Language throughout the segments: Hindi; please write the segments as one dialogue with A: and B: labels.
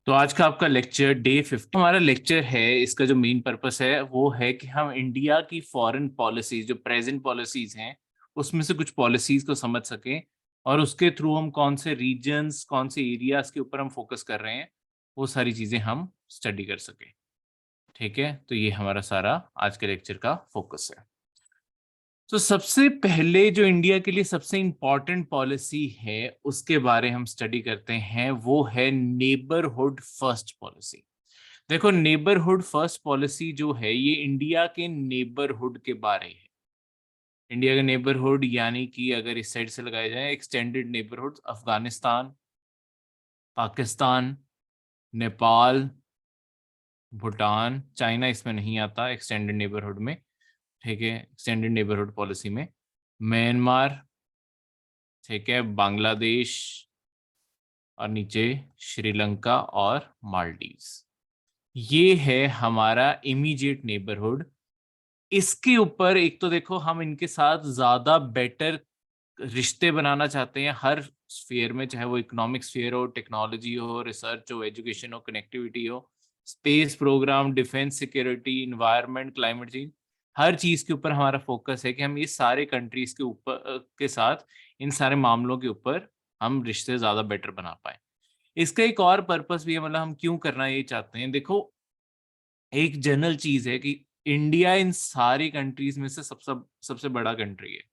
A: तो आज का आपका लेक्चर डे 50 हमारा लेक्चर है। इसका जो मेन पर्पस है वो है कि हम इंडिया की फॉरेन पॉलिसीज जो प्रेजेंट पॉलिसीज हैं उसमें से कुछ पॉलिसीज को समझ सकें और उसके थ्रू हम कौन से रीजन्स कौन से एरियाज के ऊपर हम फोकस कर रहे हैं वो सारी चीजें हम स्टडी कर सकें। ठीक है, तो ये हमारा सारा आज के लेक्चर का फोकस है। तो सबसे पहले जो इंडिया के लिए सबसे इम्पोर्टेंट पॉलिसी है उसके बारे हम स्टडी करते हैं, वो है नेबरहुड फर्स्ट पॉलिसी। देखो, नेबरहुड फर्स्ट पॉलिसी जो है ये इंडिया के नेबरहुड के बारे है। इंडिया का नेबरहुड यानी कि अगर इस साइड से लगाया जाए extended neighbourhood, Afghanistan, Pakistan, Nepal, Bhutan, China इसमें नहीं आता एक्सटेंडेड नेबरहुड में। ठीक है, एक्सटेंडेड नेबरहुड पॉलिसी में म्यांमार, ठीक है, बांग्लादेश और नीचे श्रीलंका और मालदीव्स। ये है हमारा इमीडिएट नेबरहुड। इसके ऊपर एक तो देखो हम इनके साथ ज्यादा बेटर रिश्ते बनाना चाहते हैं हर स्फीयर में, चाहे वो इकोनॉमिक स्फीयर हो, टेक्नोलॉजी हो, रिसर्च हो, एजुकेशन हो, कनेक्टिविटी हो, space programme, defence, security, environment, climate change, हर चीज के ऊपर हमारा फोकस है कि हम ये सारे कंट्रीज के ऊपर के साथ इन सारे मामलों के ऊपर हम रिश्ते ज्यादा बेटर बना पाए। इसका एक और पर्पस भी है, मतलब हम क्यों करना ये चाहते हैं। देखो, एक जनरल चीज है कि इंडिया इन सारी कंट्रीज में से सबसे सबसे बड़ा कंट्री है।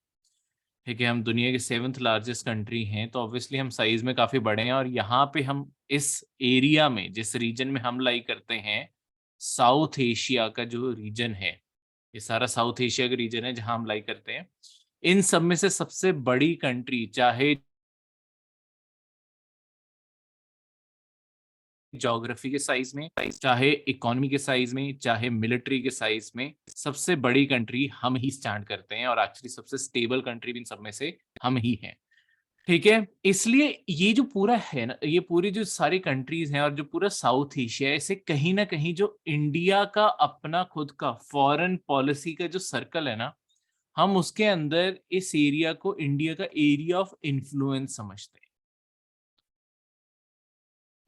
A: ठीक है, हम दुनिया के सेवंथ लार्जेस्ट कंट्री हैं, तो ऑब्वियसली हम साइज में काफी बड़े हैं। और यहाँ पे हम इस एरिया में जिस रीजन में हम लाई करते हैं, साउथ एशिया का जो रीजन है, ये सारा साउथ एशिया का रीजन है जहां हम लाई करते हैं। इन सब में से सबसे बड़ी कंट्री, चाहे ज्योग्राफी के साइज में, चाहे इकोनॉमी के साइज में, चाहे मिलिट्री के साइज में, सबसे बड़ी कंट्री हम ही स्टैंड करते हैं। और एक्चुअली सबसे स्टेबल कंट्री भी इन सब में से हम ही हैं। ठीक है, इसलिए ये जो पूरा है ना, ये पूरी जो सारी कंट्रीज हैं और जो पूरा साउथ एशिया है, इसे कहीं ना कहीं जो इंडिया का अपना खुद का फॉरेन पॉलिसी का जो सर्कल है ना, हम उसके अंदर इस एरिया को इंडिया का एरिया ऑफ इन्फ्लुएंस समझते हैं।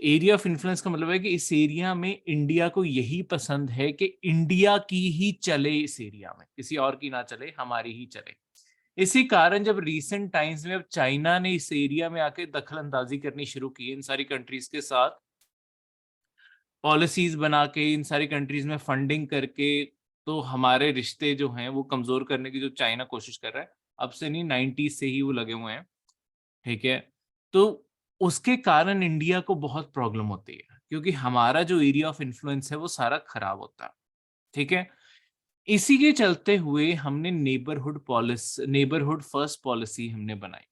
A: एरिया ऑफ इन्फ्लुएंस का मतलब है कि इस एरिया में इंडिया को यही पसंद है कि इंडिया की ही चले, इस एरिया में किसी और की ना चले, हमारी ही चले। इसी कारण जब रीसेंट टाइम्स में अब चाइना ने इस एरिया में आके दखल अंदाजी करनी शुरू की, इन सारी कंट्रीज के साथ पॉलिसीज बना के, इन सारी कंट्रीज में फंडिंग करके, तो हमारे रिश्ते जो हैं वो कमजोर करने की जो चाइना कोशिश कर रहा है, अब से नहीं 90s से ही वो लगे हुए हैं। ठीक है, तो उसके कारण इंडिया को बहुत प्रॉब्लम होती है क्योंकि हमारा जो एरिया ऑफ इन्फ्लुएंस है वो सारा खराब होता है। ठीक है, इसी के चलते हुए हमने नेबरहुड फर्स्ट पॉलिसी हमने बनाई।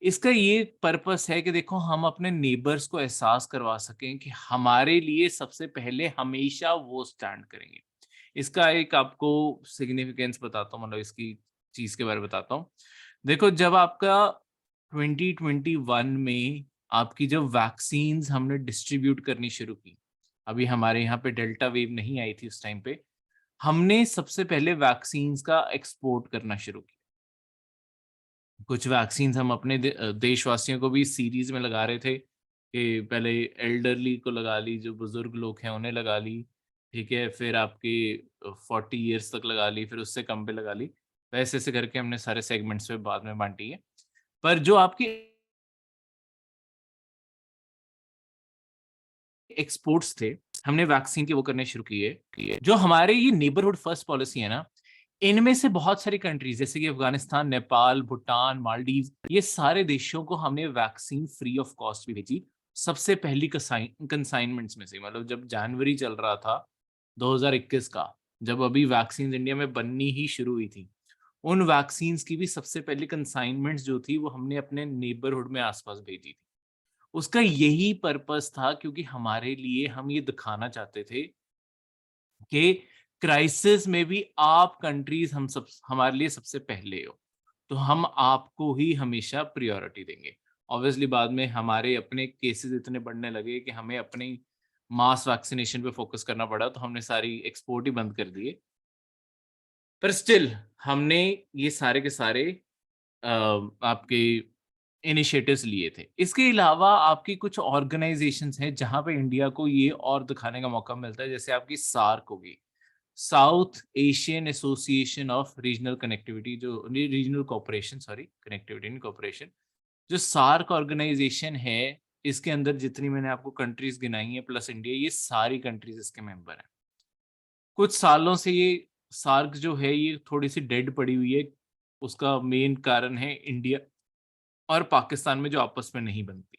A: इसका ये पर्पस है कि देखो हम अपने नेबर्स को एहसास करवा सकें कि हमारे लिए सबसे पहले हमेशा वो स्टैंड करेंगे। इसका एक आपको सिग्निफिकेंस बताता हूँ, मतलब इसकी चीज के बारे में बताता हूँ। देखो, जब आपका 2021 में आपकी जब वैक्सीन्स हमने डिस्ट्रीब्यूट करनी शुरू की, अभी हमारे यहाँ पे डेल्टा वेव नहीं आई थी उस टाइम पे, हमने सबसे पहले वैक्सीन्स का एक्सपोर्ट करना शुरू किया। कुछ वैक्सीन्स हम अपने देशवासियों को भी सीरीज में लगा रहे थे कि पहले एल्डरली को लगा ली, जो बुजुर्ग लोग हैं उन्हें लगा ली। ठीक है, फिर आपके 40 ईयर्स तक लगा ली, फिर उससे कम पे लगा ली। वैसे ऐसे करके हमने सारे सेगमेंट्स पे बाद में बांटी है। पर जो आपकी एक्सपोर्ट्स थे, हमने वैक्सीन के वो करने शुरू किए। जो हमारे ये नेबरहुड फर्स्ट पॉलिसी है ना, इनमें से बहुत सारी कंट्रीज जैसे कि अफगानिस्तान, नेपाल, भूटान, मालदीव, ये सारे देशों को हमने वैक्सीन फ्री ऑफ कॉस्ट भी भेजी। सबसे पहली कंसाइनमेंट्स में से, मतलब जब जनवरी चल रहा था 2021 का, जब अभी वैक्सीन इंडिया में बननी ही शुरू हुई थी, उन वैक्सीन्स की भी सबसे पहली कंसाइनमेंट्स जो थी वो हमने अपने नेबरहुड में आसपास भेजी थी। उसका यही पर्पस था क्योंकि हमारे लिए हम ये दिखाना चाहते थे कि क्राइसिस में भी आप कंट्रीज हम सब हमारे लिए सबसे पहले हो, तो हम आपको ही हमेशा प्रायोरिटी देंगे। ऑब्वियसली बाद में हमारे अपने केसेस इतने बढ़ने लगे कि हमें अपनी मास वैक्सीनेशन पे फोकस करना पड़ा, तो हमने सारी एक्सपोर्ट ही बंद कर दिए। पर स्टिल हमने ये सारे के सारे आपके इनिशिएटिव्स लिए थे। इसके अलावा आपकी कुछ ऑर्गेनाइजेशंस हैं जहां पे इंडिया को ये और दिखाने का मौका मिलता है, जैसे आपकी सार्क होगी, south Asian association of regional connectivity, जो रीजनल कोऑपरेशन, सॉरी कनेक्टिविटी नहीं कोऑपरेशन, जो सार्क ऑर्गेनाइजेशन है, इसके अंदर जितनी मैंने आपको कंट्रीज गिनाई है प्लस इंडिया, ये सारी कंट्रीज इसके मेंबर हैं। कुछ सालों से ये सार्क जो है ये थोड़ी सी डेड पड़ी हुई है। उसका मेन कारण है इंडिया और पाकिस्तान में जो आपस में नहीं बनती।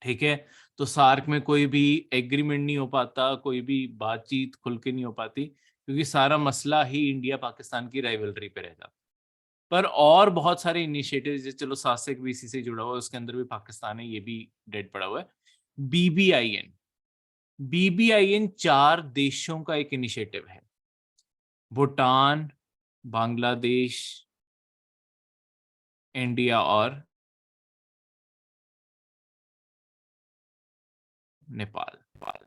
A: ठीक है, तो सार्क में कोई भी एग्रीमेंट नहीं हो पाता, कोई भी बातचीत खुल के नहीं हो पाती, क्योंकि सारा मसला ही इंडिया पाकिस्तान की राइवलरी पे रह जाता। पर और बहुत सारे इनिशिएटिव्स, चलो सासिक भी इसी से जुड़ा हुआ है, उसके अंदर भी पाकिस्तान है, ये भी डेड पड़ा हुआ है। बीबीआईएन, बीबीआईएन 4 देशों का एक इनिशिएटिव है, भूटान, बांग्लादेश, इंडिया और नेपाल।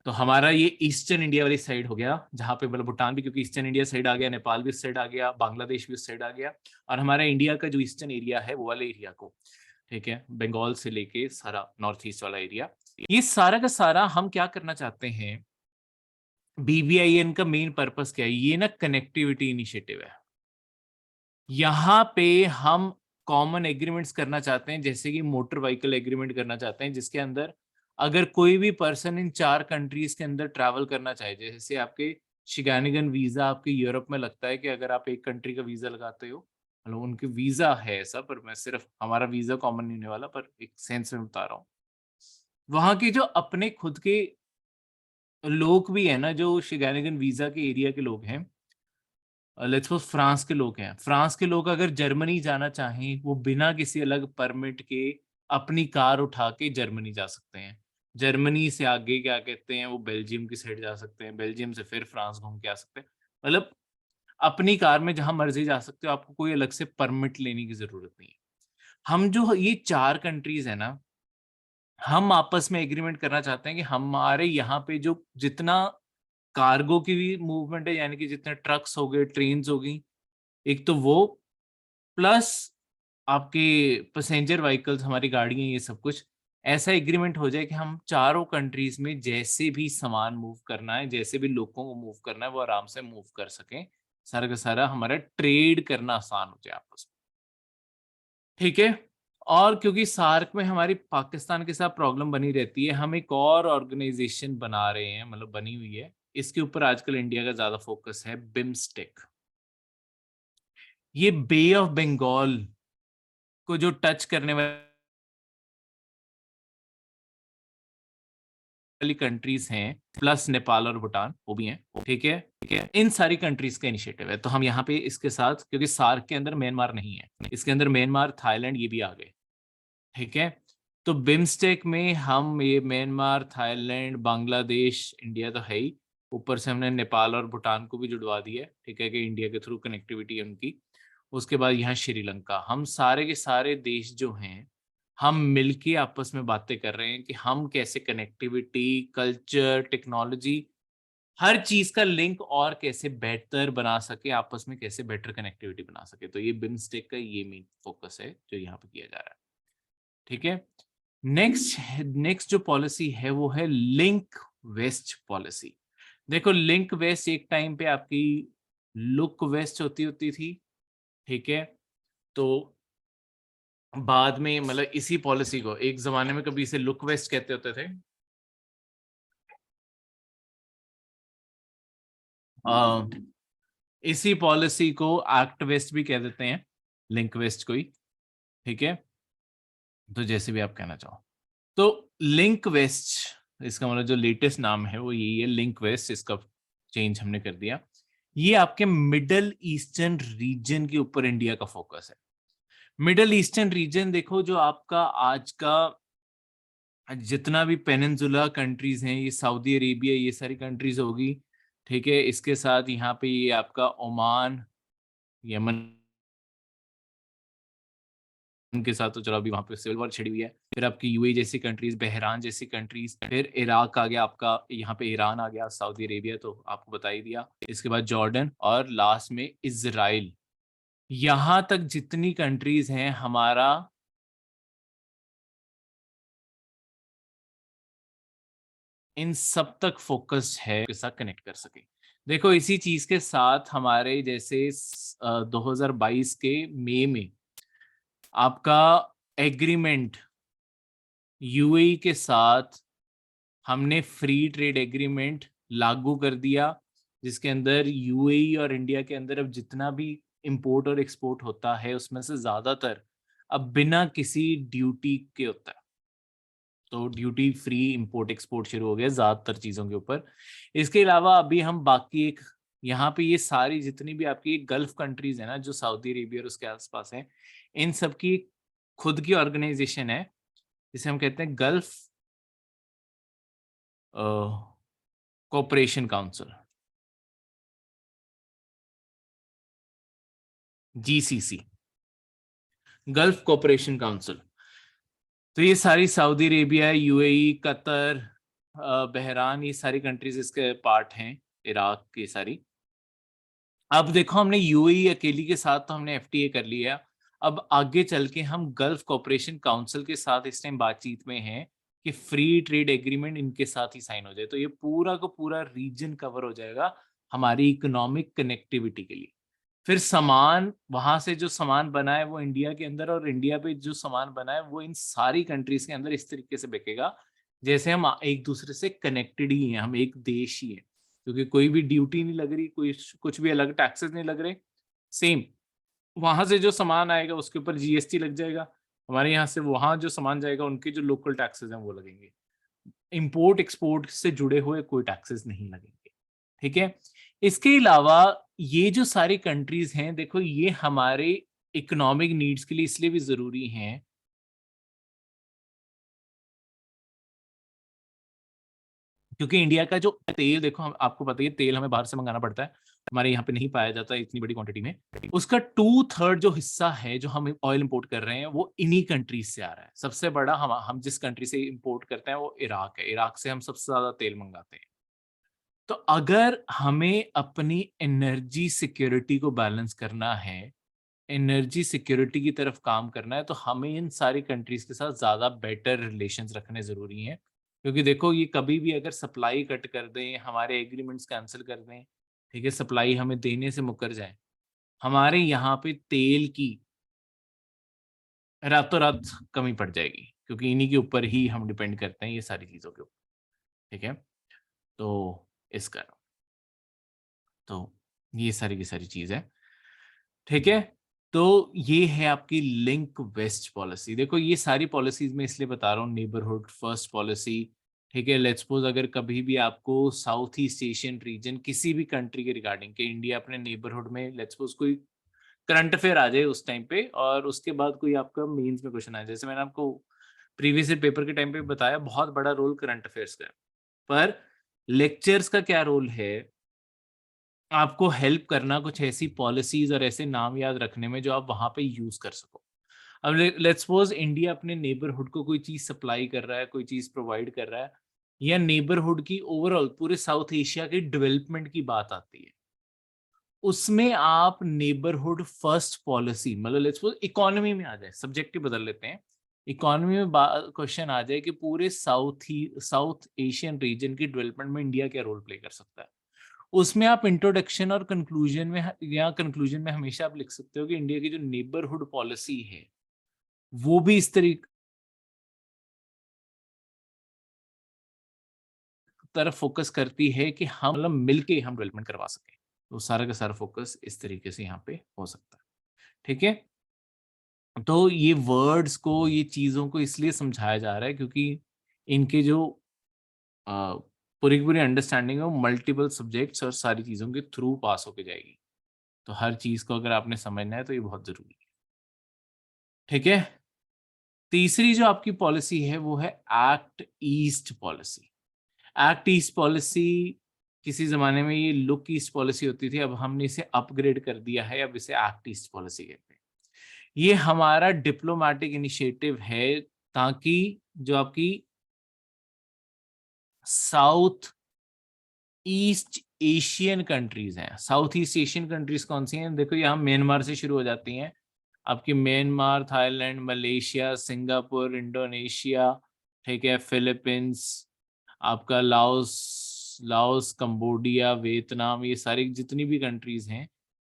A: तो हमारा ये ईस्टर्न इंडिया वाली साइड हो गया, जहां पे मतलब भूटान भी क्योंकि ईस्टर्न इंडिया साइड आ गया, नेपाल भी उस साइड आ गया, बांग्लादेश भी उस साइड आ गया, और हमारा इंडिया का जो ईस्टर्न एरिया है वो वाले एरिया को, ठीक है, बंगाल से लेके सारा नॉर्थ ईस्ट वाला एरिया, ये सारा का सारा हम क्या करना चाहते हैं। बीबीआईएन का मेन पर्पस क्या है, ये ना कनेक्टिविटी इनिशिएटिव है। यहाँ पे हम कॉमन एग्रीमेंट्स करना चाहते हैं, जैसे कि मोटर व्हीकल एग्रीमेंट करना चाहते हैं, जिसके अंदर अगर कोई भी पर्सन इन 4 कंट्रीज के अंदर ट्रैवल करना चाहे, जैसे आपके शिगानिगन वीजा आपके यूरोप में लगता है कि अगर आप एक कंट्री का वीजा लगाते हो, मतलब उनके वीजा है ऐसा, पर मैं सिर्फ हमारा वीजा कॉमन नहीं होने वाला, पर एक सेंस में बता रहा हूँ। वहां के जो अपने खुद के लोग भी है ना, जो शिगानिगन वीजा के एरिया के लोग हैं, लेट्स सपोज फ्रांस के लोग हैं, फ्रांस के लोग अगर जर्मनी जाना चाहें, वो बिना किसी अलग परमिट के अपनी कार उठा के जर्मनी जा सकते हैं। जर्मनी से आगे क्या कहते हैं, वो बेल्जियम की साइड जा सकते हैं, बेल्जियम से फिर फ्रांस घूम के आ सकते हैं। मतलब अपनी कार में जहां मर्जी जा सकते हो, आपको कोई अलग से परमिट लेने की जरूरत नहीं है। हम जो ये 4 कंट्रीज है ना, हम आपस में एग्रीमेंट करना चाहते हैं कि हमारे यहाँ पे जो जितना कार्गो की भी मूवमेंट है, यानी कि जितने ट्रक्स हो गए, ट्रेन्स हो गई, एक तो वो, प्लस आपके पैसेंजर व्हीकल्स, हमारी गाड़ियां, ये सब कुछ ऐसा एग्रीमेंट हो जाए कि हम चारों कंट्रीज में जैसे भी सामान मूव करना है, जैसे भी लोगों को मूव करना है, वो आराम से मूव कर सकें। सारा का सारा हमारा ट्रेड करना आसान हो जाए आपस में। ठीक है, और क्योंकि सार्क में हमारी पाकिस्तान के साथ प्रॉब्लम बनी रहती है, हम एक और ऑर्गेनाइजेशन बना रहे हैं, मतलब बनी हुई है, इसके ऊपर आजकल इंडिया का ज्यादा फोकस है, बिम्स्टेक। ये बे ऑफ बंगाल को जो टच करने वाली कंट्रीज हैं, प्लस नेपाल और भूटान वो भी हैं, ठीक है, ठीक है, इन सारी कंट्रीज का इनिशिएटिव है। तो हम यहाँ पे इसके साथ, क्योंकि सार्क के अंदर म्यांमार नहीं है, इसके अंदर म्यांमार, थाईलैंड ये भी आ गए, ठीक है। तो बिम्स्टेक में हम ये म्यांमार, थाईलैंड, बांग्लादेश, इंडिया तो है ही, ऊपर से हमने नेपाल और भूटान को भी जुड़वा दिया है, ठीक है, कि इंडिया के थ्रू कनेक्टिविटी है उनकी। उसके बाद यहाँ श्रीलंका, हम सारे के सारे देश जो हैं, हम मिलके आपस में बातें कर रहे हैं कि हम कैसे कनेक्टिविटी, कल्चर, टेक्नोलॉजी, हर चीज का लिंक और कैसे बेहतर बना सके, आपस में कैसे बेटर कनेक्टिविटी बना सके। तो ये बिम्स्टेक का ये मेन फोकस है जो यहाँ पे किया जा रहा है, ठीक है। नेक्स्ट नेक्स्ट जो पॉलिसी है वो है लिंक वेस्ट पॉलिसी। देखो, लिंक वेस्ट एक टाइम पे आपकी लुक वेस्ट होती होती थी, ठीक है। तो बाद में मतलब इसी पॉलिसी को एक जमाने में कभी इसे लुक वेस्ट कहते होते थे, आ, इसी पॉलिसी को एक्ट वेस्ट भी कह देते हैं, लिंक वेस्ट को ही, ठीक है। तो जैसे भी आप कहना चाहो, तो लिंक वेस्ट इसका मतलब जो लेटेस्ट नाम है वो यही है, लिंक वेस्ट, इसका चेंज हमने कर दिया। ये आपके मिडल ईस्टर्न रीजन के ऊपर इंडिया का फोकस है। मिडल ईस्टर्न रीजन देखो, जो आपका आज का जितना भी पेनिनसुला कंट्रीज हैं, ये सऊदी अरेबिया, ये सारी कंट्रीज होगी, ठीक है। इसके साथ यहाँ पे ये आपका ओमान, यमन के साथ तो चलो अभी वहां पे सिविल वॉर छिड़ी हुई है, फिर आपकी यूएई जैसी कंट्रीज, बहरान जैसी कंट्रीज, फिर इराक आ गया आपका, यहाँ पे ईरान आ गया, सऊदी अरेबिया तो आपको बता ही दिया, इसके बाद जॉर्डन, और लास्ट में इजराइल। यहाँ तक जितनी कंट्रीज हैं, हमारा इन सब तक फोकस्ड है के साथ कनेक्ट कर सके। देखो इसी चीज के साथ हमारे जैसे 2022 के मई में आपका एग्रीमेंट यूएई के साथ हमने फ्री ट्रेड एग्रीमेंट लागू कर दिया, जिसके अंदर यूएई और इंडिया के अंदर अब जितना भी इंपोर्ट और एक्सपोर्ट होता है उसमें से ज्यादातर अब बिना किसी ड्यूटी के होता है। तो ड्यूटी फ्री इंपोर्ट एक्सपोर्ट शुरू हो गया ज्यादातर चीजों के ऊपर। इसके अलावा अभी हम बाकी एक यहाँ पे ये सारी जितनी भी आपकी गल्फ कंट्रीज है ना, जो सऊदी अरेबिया और उसके आसपास है, इन सब की खुद की ऑर्गेनाइजेशन है जिसे हम कहते हैं gulf cooperation council, GCC, gulf cooperation council. तो ये सारी सऊदी अरेबिया, यूएई, कतर, बहरान, ये सारी कंट्रीज इसके पार्ट हैं, इराक की सारी। अब देखो हमने यूएई अकेली के साथ तो हमने एफटीए कर लिया, अब आगे चल के हम गल्फ कोऑपरेशन काउंसिल के साथ इस टाइम बातचीत में हैं कि फ्री ट्रेड एग्रीमेंट इनके साथ ही साइन हो जाए, तो ये पूरा का पूरा रीजन कवर हो जाएगा हमारी इकोनॉमिक कनेक्टिविटी के लिए। फिर सामान वहां से जो सामान बना है वो इंडिया के अंदर, और इंडिया पे जो सामान बना है वो इन सारी कंट्रीज के अंदर इस तरीके से बिकेगा जैसे हम एक दूसरे से कनेक्टेड ही हैं, हम एक देश ही है, क्योंकि कोई भी ड्यूटी नहीं लग रही, कोई कुछ भी अलग टैक्सेस नहीं लग रहे। सेम वहां से जो सामान आएगा उसके ऊपर जीएसटी लग जाएगा, हमारे यहाँ से वहां जो सामान जाएगा उनके जो लोकल टैक्सेस हैं वो लगेंगे। इंपोर्ट एक्सपोर्ट से जुड़े हुए कोई टैक्सेस नहीं लगेंगे। ठीक है, इसके अलावा ये जो सारी कंट्रीज हैं, देखो ये हमारे इकोनॉमिक नीड्स के लिए इसलिए भी जरूरी हैं क्योंकि इंडिया का जो तेल, देखो हम आपको पता है तेल हमें बाहर से मंगाना पड़ता है, हमारे यहाँ पे नहीं पाया जाता इतनी बड़ी क्वांटिटी में। उसका 2/3 जो हिस्सा है जो हम ऑयल इंपोर्ट कर रहे हैं वो इन्हीं कंट्रीज से आ रहा है। सबसे बड़ा हम जिस कंट्री से इंपोर्ट करते हैं वो इराक है, इराक से हम सबसे ज्यादा तेल मंगाते हैं। तो अगर हमें अपनी एनर्जी सिक्योरिटी को बैलेंस करना है, एनर्जी सिक्योरिटी की तरफ काम करना है, तो हमें इन सारी कंट्रीज के साथ ज़्यादा बेटर रिलेशंस रखने ज़रूरी हैं। क्योंकि देखो ये कभी भी अगर सप्लाई कट कर दें, हमारे एग्रीमेंट्स कैंसिल कर दें, ठीक है, सप्लाई हमें देने से मुकर जाए, हमारे यहाँ पे तेल की रातों रात कमी पड़ जाएगी, क्योंकि इन्हीं के ऊपर ही हम डिपेंड करते हैं ये सारी चीज़ों के ऊपर। ठीक है, तो इस कारण तो ये सारी की सारी चीज़ है। ठीक है, तो ये है आपकी लिंक वेस्ट पॉलिसी। देखो ये सारी पॉलिसीज में इसलिए बता रहा हूँ, नेबरहुड फर्स्ट पॉलिसी, ठीक है। लेट्स सपोज अगर कभी भी आपको साउथ ईस्ट एशियन रीजन किसी भी कंट्री के रिगार्डिंग के इंडिया अपने नेबरहुड में, लेट्स सपोज कोई करंट अफेयर आ जाए उस टाइम पे, और उसके बाद कोई आपका मेंस में क्वेश्चन आ जाए, जैसे मैंने आपको प्रीवियस पेपर के टाइम पे बताया, बहुत बड़ा रोल करंट अफेयर्स का है। पर लेक्चर्स का क्या रोल है, आपको हेल्प करना कुछ ऐसी पॉलिसीज और ऐसे नाम याद रखने में जो आप वहां पे यूज कर सको। अब लेट्स सपोज इंडिया अपने नेबरहुड को कोई चीज सप्लाई कर रहा है, कोई चीज प्रोवाइड कर रहा है, या नेबरहुड की ओवरऑल पूरे साउथ एशिया की डेवलपमेंट की बात आती है, उसमें आप नेबरहुड फर्स्ट पॉलिसी, मतलब लेट्स सपोज इकोनॉमी में आ जाए, सब्जेक्ट ही बदल लेते हैं, इकोनॉमी में क्वेश्चन आ जाए कि पूरे साउथ एशियन रीजन की डेवलपमेंट में इंडिया क्या रोल प्ले कर सकता है, उसमें आप इंट्रोडक्शन और कंक्लूजन में या कंक्लूजन में हमेशा आप लिख सकते हो कि इंडिया की जो नेबरहुड पॉलिसी है वो भी इस तरीके तरफ फोकस करती है कि हम मतलब मिलके हम डेवलपमेंट करवा सकें। तो सारा का सारा फोकस इस तरीके से यहाँ पे हो सकता है। ठीक है, तो ये वर्ड्स को, ये चीजों को इसलिए समझाया जा रहा है क्योंकि इनके जो पूरी की पूरी अंडरस्टैंडिंग है वो मल्टीपल सब्जेक्ट्स और सारी चीजों के थ्रू पास होके जाएगी। तो हर चीज को अगर आपने समझना है तो ये बहुत जरूरी है। ठीक है, तीसरी जो आपकी पॉलिसी है वो है act east policy. Act east policy किसी जमाने में ये लुक ईस्ट पॉलिसी होती थी, अब हमने इसे अपग्रेड कर दिया है, अब इसे एक्ट ईस्ट पॉलिसी कहते हैं। ये हमारा डिप्लोमेटिक इनिशिएटिव है ताकि जो आपकी साउथ ईस्ट एशियन कंट्रीज हैं, साउथ ईस्ट एशियन कंट्रीज कौन सी हैं, देखो यहाँ म्यांमार से शुरू हो जाती हैं आपकी, Myanmar, Thailand, Malaysia, Singapore, Indonesia, ठीक है, फिलीपींस, आपका लाओस, कंबोडिया, वियतनाम, ये सारी जितनी भी कंट्रीज हैं,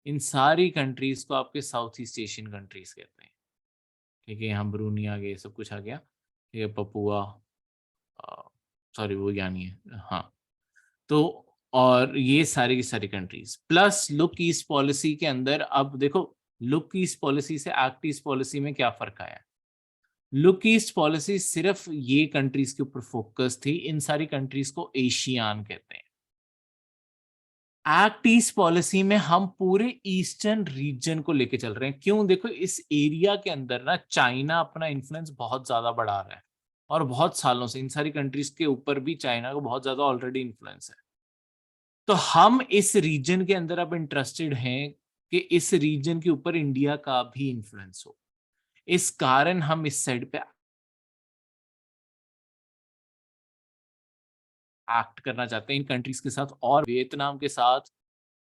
A: इन सारी कंट्रीज को आपके साउथ ईस्ट एशियन कंट्रीज कहते हैं। ठीक है, यहाँ ब्रूनी आ गया, सब कुछ आ गया। ठीक है, पपुआ, सॉरी वो यानी है, हाँ। तो और ये सारी की सारी countries plus look east policy के अंदर, अब देखो लुक ईस्ट पॉलिसी से एक्ट ईस्ट पॉलिसी में क्या फर्क आया है। लुक ईस्ट पॉलिसी सिर्फ ये कंट्रीज के ऊपर फोकस थी, इन सारी कंट्रीज को एशियान कहते हैं। एक्ट ईस्ट पॉलिसी में हम पूरे ईस्टर्न रीजन को लेके चल रहे हैं। क्यों? देखो इस एरिया के अंदर ना चाइना अपना इन्फ्लुएंस बहुत ज्यादा बढ़ा रहा है, और बहुत सालों से इन सारी कंट्रीज के ऊपर भी चाइना को बहुत ज्यादा ऑलरेडी इन्फ्लुएंस है। तो हम इस रीजन के अंदर अब इंटरेस्टेड हैं कि इस रीजन के ऊपर इंडिया का भी इन्फ्लुएंस हो। इस कारण हम इस साइड पे एक्ट करना चाहते हैं इन कंट्रीज के साथ, और वियतनाम के साथ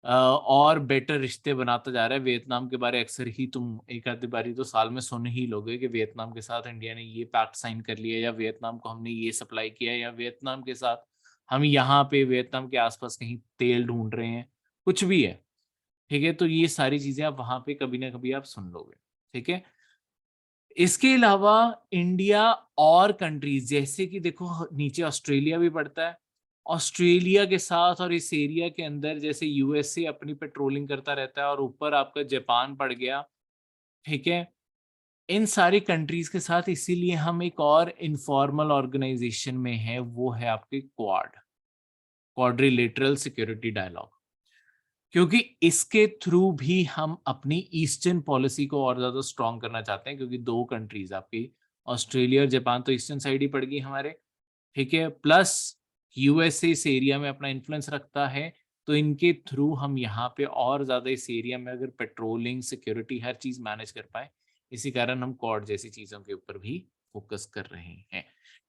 A: और बेटर रिश्ते बनाता जा रहा है। वियतनाम के बारे अक्सर ही तुम एक आधी बारी तो साल में सुन ही लोगे कि वियतनाम के साथ इंडिया ने ये पैक्ट साइन कर लिया, या वियतनाम को हमने ये सप्लाई किया, या वियतनाम के साथ हम यहाँ पे वियतनाम के आसपास कहीं तेल ढूंढ रहे हैं, कुछ भी है। ठीक है, तो ये सारी चीजें आप वहां पे कभी ना कभी आप सुन लोगे। ठीक है, इसके अलावा इंडिया और कंट्रीज जैसे कि देखो नीचे ऑस्ट्रेलिया भी पड़ता है, ऑस्ट्रेलिया के साथ और इस एरिया के अंदर जैसे यूएसए अपनी पेट्रोलिंग करता रहता है, और ऊपर आपका जापान पड़ गया। ठीक है, इन सारी कंट्रीज के साथ इसीलिए हम एक और इनफॉर्मल ऑर्गेनाइजेशन में है, वो है आपके क्वाड्रिलेटरल सिक्योरिटी डायलॉग। क्योंकि इसके थ्रू भी हम अपनी ईस्टर्न पॉलिसी को और ज्यादा स्ट्रॉन्ग करना चाहते हैं, क्योंकि दो कंट्रीज आपकी ऑस्ट्रेलिया और जापान तो ईस्टर्न साइड ही पड़ गई हमारे। ठीक है, प्लस यूएसए इस एरिया में अपना इन्फ्लुएंस रखता है, तो इनके थ्रू हम यहाँ पे और ज्यादा इस एरिया में अगर पेट्रोलिंग, सिक्योरिटी, हर चीज मैनेज कर पाए, इसी कारण हम क्वाड जैसी चीजों के ऊपर भी फोकस कर रहे हैं।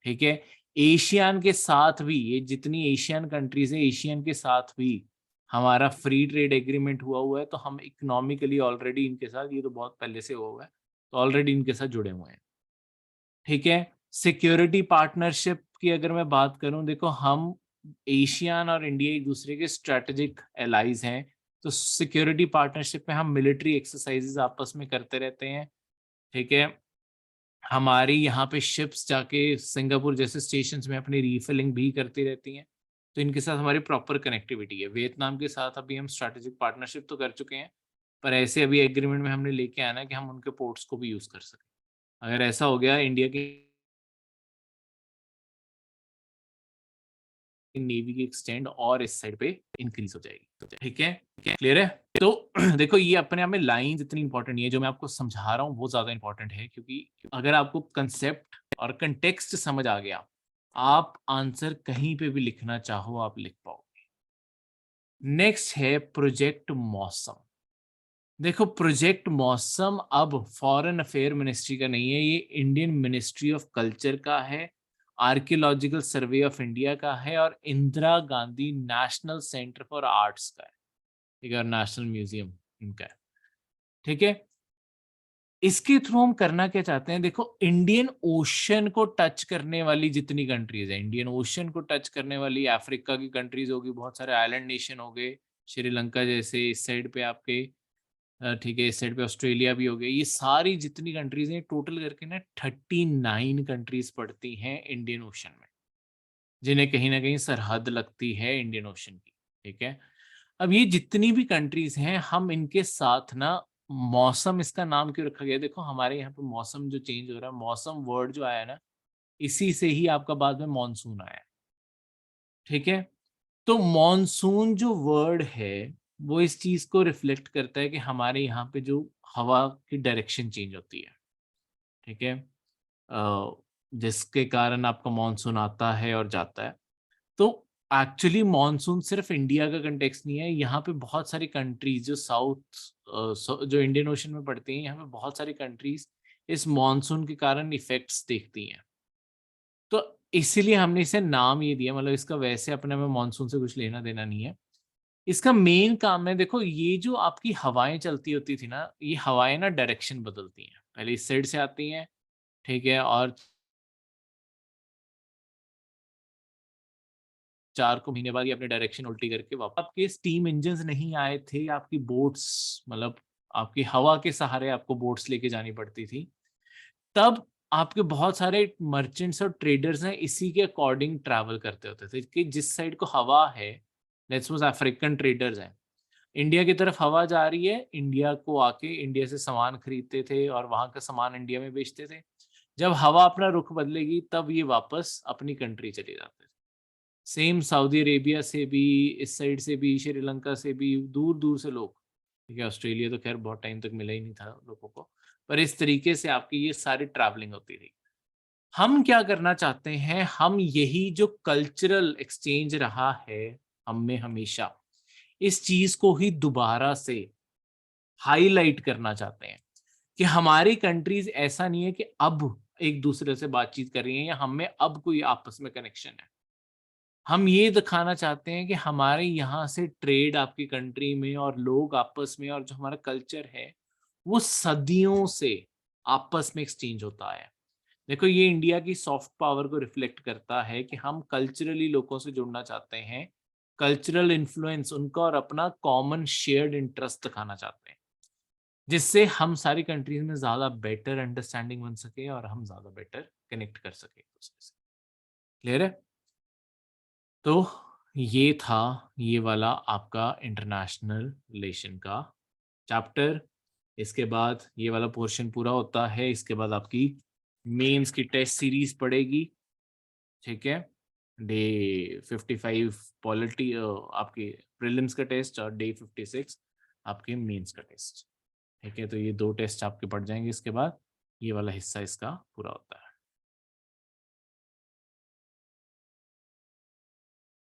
A: ठीक है, एशियन के साथ भी, ये जितनी एशियन कंट्रीज है, एशियन के साथ भी हमारा फ्री ट्रेड एग्रीमेंट हुआ है, तो हम इकोनॉमिकली ऑलरेडी इनके साथ, ये तो बहुत पहले से हुआ है, तो ऑलरेडी इनके साथ जुड़े हुए हैं। ठीक है, सिक्योरिटी पार्टनरशिप की अगर मैं बात करूं, देखो हम एशियन और इंडिया एक दूसरे के स्ट्रेटेजिक एलाइज हैं, तो सिक्योरिटी पार्टनरशिप में हम मिलिट्री एक्सरसाइजेज आपस में करते रहते हैं। ठीक है, हमारी यहाँ पे शिप्स जाके सिंगापुर जैसे स्टेशंस में अपनी रीफिलिंग भी करती रहती हैं, तो इनके साथ हमारी प्रॉपर कनेक्टिविटी है। वियतनाम के साथ अभी हम स्ट्रैटेजिक पार्टनरशिप तो कर चुके हैं, पर ऐसे अभी एग्रीमेंट में हमने लेके आना है कि हम उनके पोर्ट्स को भी यूज कर सकें। अगर ऐसा हो गया, इंडिया की नेवी की एक्सटेंड और इस साइड पे इंक्रीज हो जाएगी। ठीक है, क्लियर है? तो देखो ये अपने आप में लाइन इतनी इंपॉर्टेंट नहीं है, जो मैं आपको समझा रहा हूँ वो ज्यादा इंपॉर्टेंट है, क्योंकि अगर आपको कंसेप्ट और कंटेक्स्ट समझ आ गया, आप आंसर कहीं पे भी लिखना चाहो आप लिख पाओगे। नेक्स्ट है प्रोजेक्ट मौसम। देखो प्रोजेक्ट मौसम अब फॉरेन अफेयर मिनिस्ट्री का नहीं है, ये इंडियन मिनिस्ट्री ऑफ कल्चर का है, आर्कियोलॉजिकल सर्वे ऑफ इंडिया का है, और Indira Gandhi national centre for arts का है। ठीक है, और नेशनल म्यूजियम इनका है। ठीक है, इसके थ्रू हम करना क्या चाहते हैं, देखो इंडियन ओशन को टच करने वाली जितनी कंट्रीज है, इंडियन ओशन को टच करने वाली अफ्रीका की कंट्रीज होगी, बहुत सारे आइलैंड नेशन हो गए, श्रीलंका जैसे इस साइड पे आपके, ठीक है, इस साइड पे ऑस्ट्रेलिया भी हो गया, ये सारी जितनी कंट्रीज हैं टोटल करके ना 39 कंट्रीज पड़ती हैं इंडियन ओशन में, जिन्हें कहीं ना कहीं सरहद लगती है इंडियन ओशन की। ठीक है, अब ये जितनी भी कंट्रीज हैं, हम इनके साथ ना, मौसम इसका नाम क्यों रखा गया, देखो हमारे यहाँ पे मौसम जो चेंज हो रहा है, मौसम वर्ड जो आया है ना, इसी से ही आपका बाद में मॉनसून आया है। ठीक है, तो मॉनसून जो वर्ड है, वो इस चीज को रिफ्लेक्ट करता है कि हमारे यहाँ पे जो हवा की डायरेक्शन चेंज होती है। ठीक है, जिसके कारण आपका मॉनसून आता है और जाता है। तो एक्चुअली मॉनसून सिर्फ इंडिया का कंटेक्स्ट नहीं है, यहाँ पे बहुत सारी कंट्रीज जो जो इंडियन ओशन में पड़ती हैं, यहाँ पे बहुत सारी कंट्रीज इस मॉनसून के कारण इफेक्ट्स देखती हैं। तो इसीलिए हमने इसे नाम ये दिया, मतलब इसका वैसे अपने में मॉनसून से कुछ लेना देना नहीं है। इसका मेन काम है, देखो ये जो आपकी हवाएं चलती होती थी ना, ये हवाएं ना डायरेक्शन बदलती हैं, पहले इस साइड से आती हैं। ठीक है, और 4 को महीने बाद ये अपनी डायरेक्शन उल्टी करके वापस, आपके स्टीम इंजन्स नहीं आए थे, आपकी बोट्स, मतलब आपकी हवा के सहारे आपको बोट्स लेके जानी पड़ती थी। तब आपके बहुत सारे मर्चेंट्स और ट्रेडर्स हैं इसी के अकॉर्डिंग ट्रैवल करते होते थे कि जिस साइड को हवा है, लेट्स सपोज अफ्रीकन ट्रेडर्स हैं, इंडिया की तरफ हवा जा रही है, इंडिया को आके इंडिया से सामान खरीदते थे और वहाँ का सामान इंडिया में बेचते थे। जब हवा अपना रुख बदलेगी तब ये वापस अपनी कंट्री चले जाते थे। सेम सऊदी अरेबिया से भी, इस साइड से भी, श्रीलंका से भी, दूर-दूर से लोग, ठीक है, ऑस्ट्रेलिया तो खैर बहुत टाइम तक मिला ही नहीं था लोगों को, पर इस तरीके से आपकी ये सारी ट्रैवलिंग होती थी। हम क्या करना चाहते हैं, हम यही जो कल्चरल एक्सचेंज रहा है हम में हमेशा, इस चीज़ को ही दोबारा से हाइलाइट करना चाहते हैं कि हमारी कंट्रीज़ ऐसा नहीं है कि अब एक-दूसरे से बातचीत कर रही हैं या हम में अब कोई आपस में कनेक्शन है। हम ये दिखाना चाहते हैं कि हमारे यहाँ से ट्रेड आपकी कंट्री में और लोग आपस में और जो हमारा कल्चर है, वो सदियों से आपस में एक्सचेंज होता है। देखो ये इंडिया की सॉफ्ट पावर को रिफ्लेक्ट करता है कि हम कल्चरली लोगों से जुड़ना चाहते हैं, कल्चरल इन्फ्लुएंस उनका और अपना कॉमन शेयर्ड इंटरेस्ट दिखाना चाहते हैं, जिससे हम सारी कंट्रीज़ में ज़्यादा बेटर अंडरस्टैंडिंग बन सके और हम ज़्यादा बेटर कनेक्ट कर सकें एक-दूसरे से। क्लियर है? तो ये था ये वाला आपका इंटरनेशनल रिलेशन का चैप्टर। इसके बाद ये वाला पोर्शन पूरा होता है, इसके बाद आपकी मेंस की टेस्ट सीरीज पड़ेगी, ठीक है? डे 55 पॉलिटी आपके प्रीलिम्स का टेस्ट और डे 56 आपके मेंस का टेस्ट, ठीक है? तो ये 2 टेस्ट आपके पड़ जाएँगे, इसके बाद ये वाला हिस्सा इसका पूरा होता है।